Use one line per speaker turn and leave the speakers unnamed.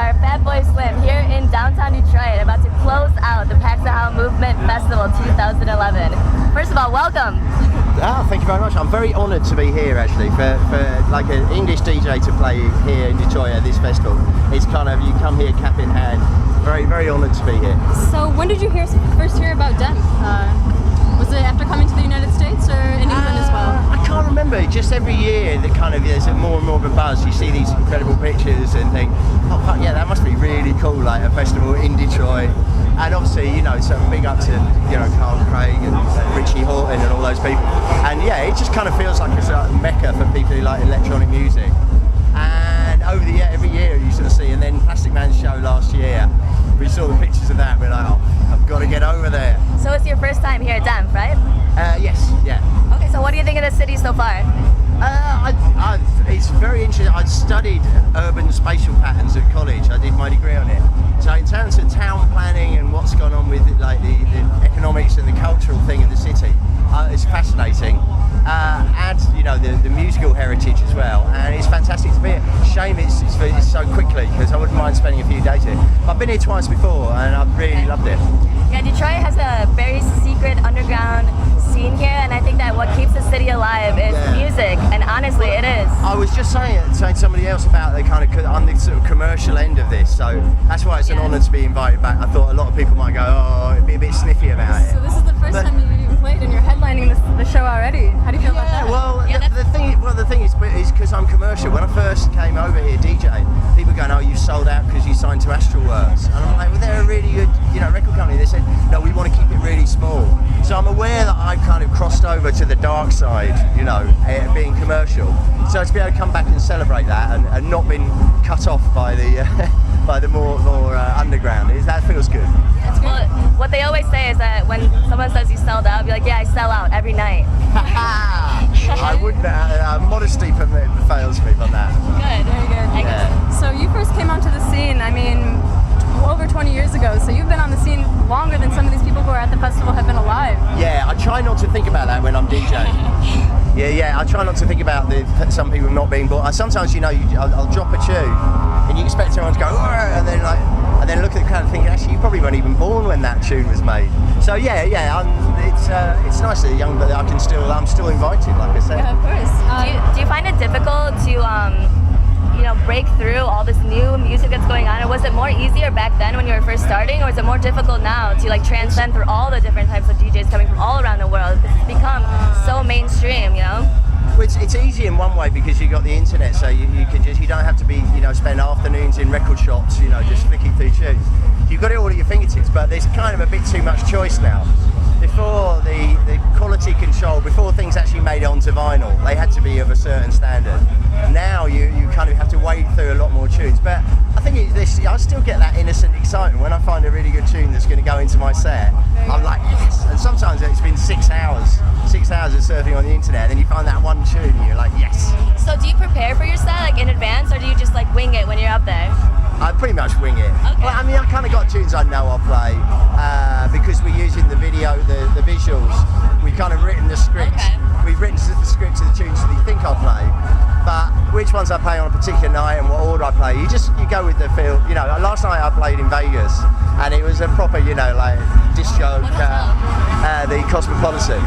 are Fatboy Slim here in downtown Detroit, about to close out the Pax the How Movement Festival 2011. First of all, welcome.
Thank you very much. I'm very honoured to be here actually for like an English DJ to play here in Detroit at this festival. It's kind of, you come here cap in hand. Very, very honoured to be here.
So when did you first hear about DEM? Was it after coming to the United States or in England as well?
I can't remember. Just every year that kind of there's more and more of a buzz. You see these incredible pictures and think, oh fuck yeah, that must be really cool, like a festival in Detroit. And obviously, you know, so big up to, you know, Carl Craig and Richie Houghton and all those people. And yeah, it just kind of feels like it's a mecca for people who like electronic music. And over the year, every year you sort of see, and then Plastic Man's show last year, we saw the pictures of that, we're like, oh, I've got to get over there.
So it's your first time here at DEM, right?
Yes, yeah.
Okay, so what do you think of the city so far?
It's very interesting. I studied urban spatial patterns at college. I did my degree on it. So in terms of town planning and what's gone on with like the economics and the cultural thing of the city, it's fascinating. And you know the musical heritage as well. And it's fantastic to be here. Shame it's so quickly because I wouldn't mind spending a few days here. But I've been here twice before and I've really loved it.
Yeah, Detroit has a very secret underground scene here, and I think that what keeps the city alive is music, and honestly it is.
I was just saying to somebody else about the kind of, on the sort of commercial end of this, so that's why it's an honour to be invited back. I thought a lot of people might go, oh, it'd be a bit sniffy about it.
So this is the first time you've played and you're headlining the show already. How do you feel about that?
Well, the thing is because I'm commercial. When I first came over here DJing, people going, oh, you sold out because you signed to Astral Works. And I'm like, well, they're a really good, you know, record company. They said, no, we want to keep it really small. So I'm aware that I've kind of crossed over to the dark side, you know, being commercial. So to be able to come back and celebrate that and not been cut off by the by the more underground, that feels good.
Well, what they always say is that when someone says you sold out, be like, yeah, I sell out every night.
I wouldn't. Modesty fails me on that.
Good, very good.
Yeah.
So you first came onto the scene, I mean, over 20 years ago, so you've been on the scene longer than some of these people who are at the festival have been alive.
Yeah, I try not to think about that when I'm DJing. I try not to think about some people not being born. Sometimes, you know, I'll drop a tune and you expect everyone to go, and then look at the crowd and think, actually, you probably weren't even born when that tune was made. So it's nice that I'm still invited, like I said.
Yeah, of course.
Do you find it difficult to you know, break through all this new music that's going on, or was it more easier back then when you were first starting, or is it more difficult now to like transcend through all the different types of DJs coming from all around the world? Because it's become so mainstream, you know?
Well, it's easy in one way because you've got the internet, so you don't have to be, you know, spend afternoons in record shops, you know, just flicking through tunes. You've got it all at your fingertips, but there's kind of a bit too much choice now. Before the quality control, before things actually made it onto vinyl, they had to be of a certain standard. Now you kind of have to wade through a lot more tunes. But I think I still get that innocent excitement when I find a really good tune that's going to go into my set. I'm like, yes. And sometimes it's been 6 hours of surfing on the internet, and then you find that one tune and you're like, yes.
So do you prepare for your set like in advance, or do you just like wing it when you're up there?
I pretty much wing it.
Okay.
Well, I mean, I've kind of got tunes I know I'll play because we're using the video, the visuals. We've kind of written the script.
Okay.
We've written the script to the tunes that you think I'll play. But which ones I play on a particular night and what order I play, you go with the feel. You know, last night I played in Vegas, and it was a proper, you know, like disc joke, the Cosmopolitan.